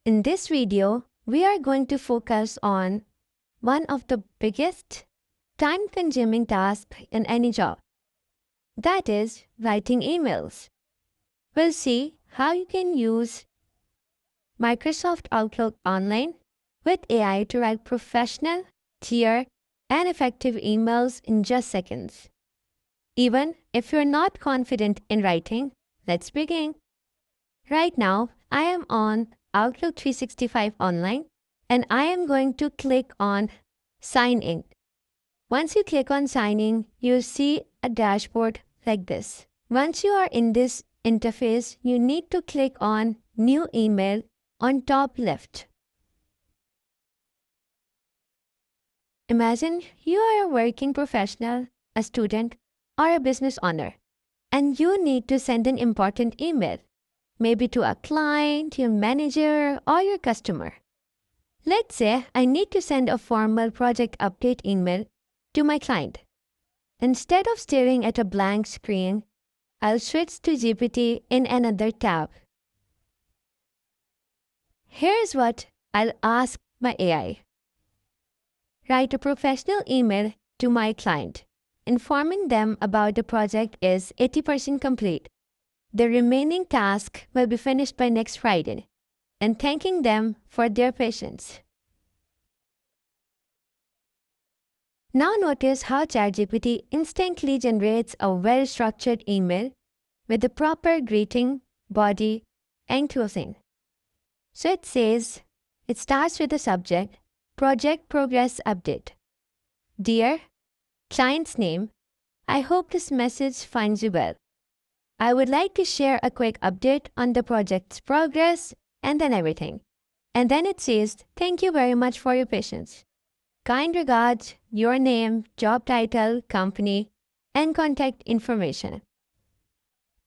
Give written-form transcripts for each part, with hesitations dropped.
In this video, we are going to focus on one of the biggest time-consuming tasks in any job. That is writing emails. We'll see how you can use Microsoft Outlook Online with AI to write professional, clear, and effective emails in just seconds. Even if you're not confident in writing, let's begin. Right now, I am on Outlook 365 Online and I am going to click on Sign In. Once you click on Sign In, you'll see a dashboard like this. Once you are in this interface, you need to click on New Email on top left. Imagine you are a working professional, a student, or a business owner, and you need to send an important email, maybe to a client, your manager, or your customer. Let's say I need to send a formal project update email to my client. Instead of staring at a blank screen, I'll switch to GPT in another tab. Here's what I'll ask my AI. Write a professional email to my client, informing them about the project is 80% complete. The remaining task will be finished by next Friday, and thanking them for their patience. Now notice how ChatGPT instantly generates a well-structured email with the proper greeting, body, and closing. So it starts with the subject, Project Progress Update. Dear client's name, I hope this message finds you well. I would like to share a quick update on the project's progress and then everything. And then it says, thank you very much for your patience. Kind regards, your name, job title, company, and contact information.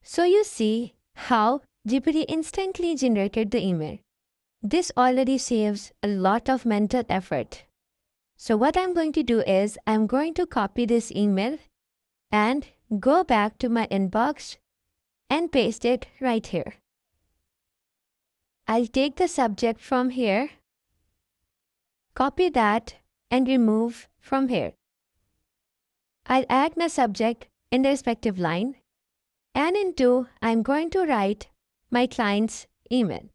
So you see how GPT instantly generated the email. This already saves a lot of mental effort. So what I'm going to do is I'm going to copy this email and go back to my inbox and paste it right here. I'll take the subject from here, copy that and remove from here. I'll add my subject in the respective line, and in 2, I'm going to write my client's email.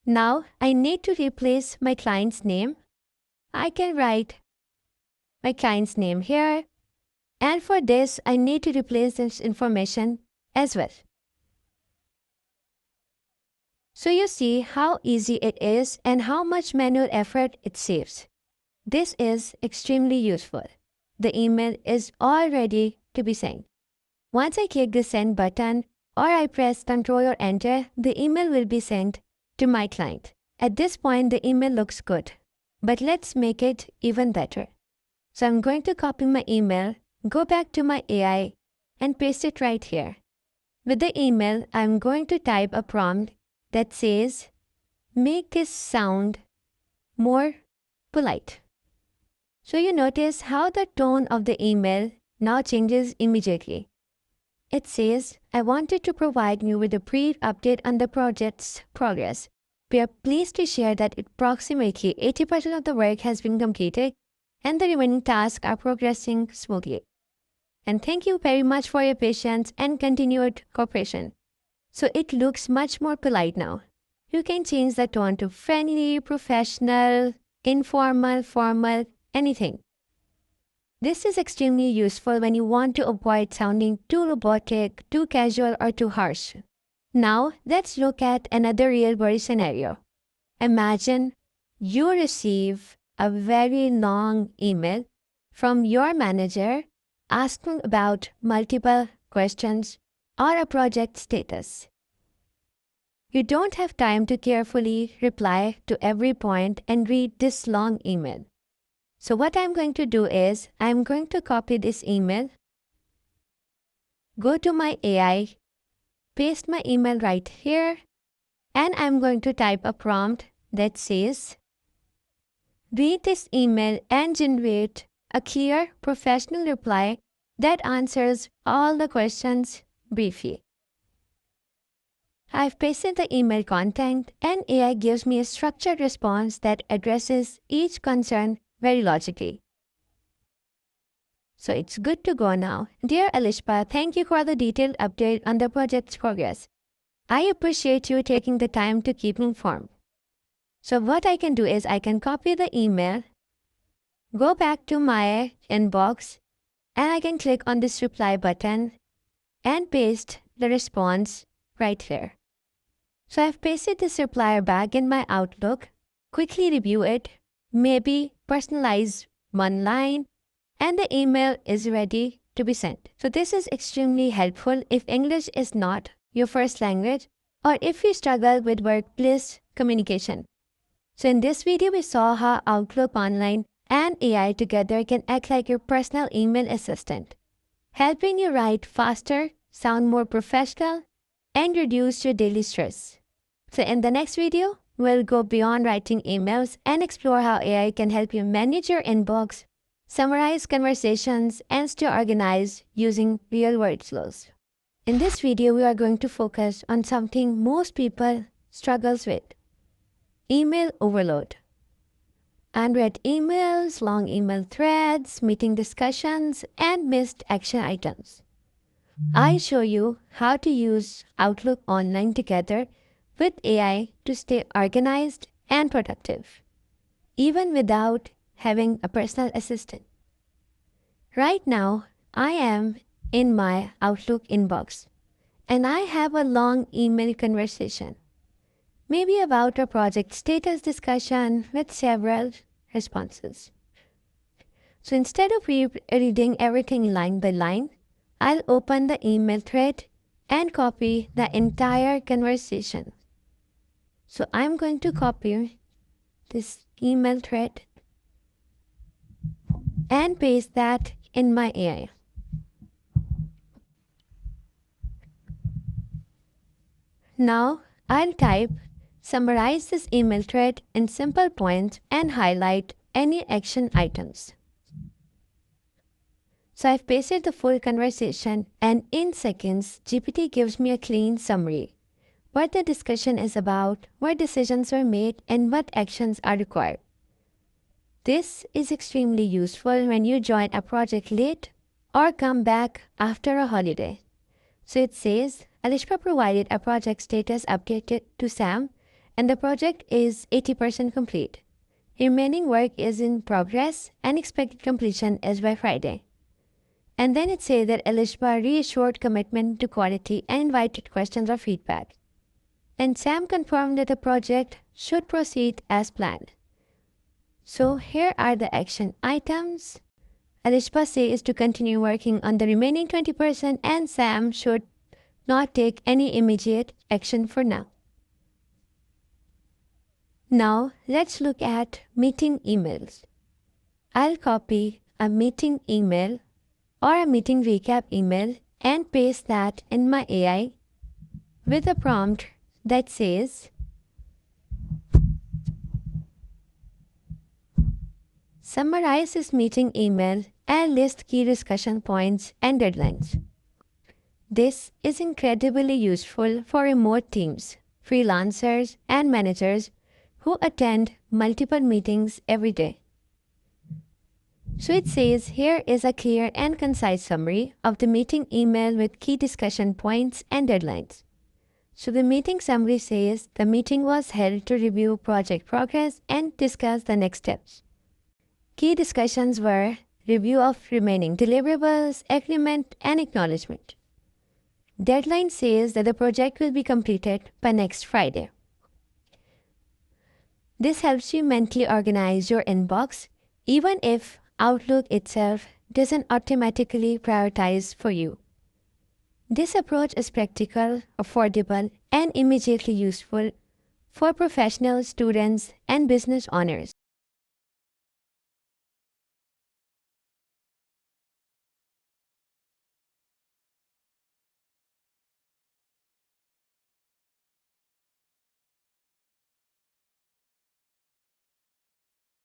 Now I need to replace my client's name. I can write my client's name here, and for this I need to replace this information as well. So you see how easy it is and how much manual effort it saves. This is extremely useful. The email is all ready to be sent. Once I click the send button or I press Ctrl or Enter, the email will be sent to my client. At this point, the email looks good, but let's make it even better. So I'm going to copy my email, go back to my AI, and paste it right here. With the email, I'm going to type a prompt that says, make this sound more polite. So you notice how the tone of the email now changes immediately. It says, I wanted to provide you with a brief update on the project's progress. We are pleased to share that approximately 80% of the work has been completed and the remaining tasks are progressing smoothly. And thank you very much for your patience and continued cooperation. So it looks much more polite now. You can change the tone to friendly, professional, informal, formal, anything. This is extremely useful when you want to avoid sounding too robotic, too casual, or too harsh. Now, let's look at another real-world scenario. Imagine you receive a very long email from your manager asking about multiple questions or a project status. You don't have time to carefully reply to every point and read this long email. So what I'm going to do is, I'm going to copy this email, go to my AI, paste my email right here, and I'm going to type a prompt that says, read this email and generate a clear, professional reply that answers all the questions briefly. I've pasted the email content and AI gives me a structured response that addresses each concern very logically. So it's good to go now. Dear Alishpa, thank you for the detailed update on the project's progress. I appreciate you taking the time to keep me informed. So what I can do is I can copy the email, go back to my inbox, and I can click on this reply button and paste the response right there. So I've pasted this reply back in my Outlook, quickly review it, maybe personalize one line, and the email is ready to be sent. So this is extremely helpful if English is not your first language or if you struggle with workplace communication. So in this video, we saw how Outlook Online and AI together can act like your personal email assistant, helping you write faster, sound more professional, and reduce your daily stress. So in the next video, we'll go beyond writing emails and explore how AI can help you manage your inbox, summarize conversations, and stay organized using real workflows. In this video, we are going to focus on something most people struggle with: email overload. Unread emails, long email threads, meeting discussions, and missed action items. I show you how to use Outlook Online together with AI to stay organized and productive, even without having a personal assistant. Right now, I am in my Outlook inbox, and I have a long email conversation, maybe about a project status discussion with several responses. So instead of reading everything line by line, I'll open the email thread and copy the entire conversation. So I'm going to copy this email thread and paste that in my AI. Now I'll type, summarize this email thread in simple points and highlight any action items. So I've pasted the full conversation, and in seconds, GPT gives me a clean summary: what the discussion is about, what decisions were made, and what actions are required. This is extremely useful when you join a project late or come back after a holiday. So it says, Alishpa provided a project status update to Sam, and the project is 80% complete. Remaining work is in progress and expected completion is by Friday. And then it says that Alishpa reassured commitment to quality and invited questions or feedback. And Sam confirmed that the project should proceed as planned. So here are the action items. Alishpa says to continue working on the remaining 20%, and Sam should not take any immediate action for now. Now let's look at meeting emails. I'll copy a meeting email or a meeting recap email and paste that in my AI with a prompt that says, summarize this meeting email and list key discussion points and deadlines. This is incredibly useful for remote teams, freelancers, and managers who attend multiple meetings every day. So it says, here is a clear and concise summary of the meeting email with key discussion points and deadlines. So the meeting summary says the meeting was held to review project progress and discuss the next steps. Key discussions were review of remaining deliverables, agreement, and acknowledgement. Deadline says that the project will be completed by next Friday. This helps you mentally organize your inbox, even if Outlook itself doesn't automatically prioritize for you. This approach is practical, affordable, and immediately useful for professionals, students, and business owners.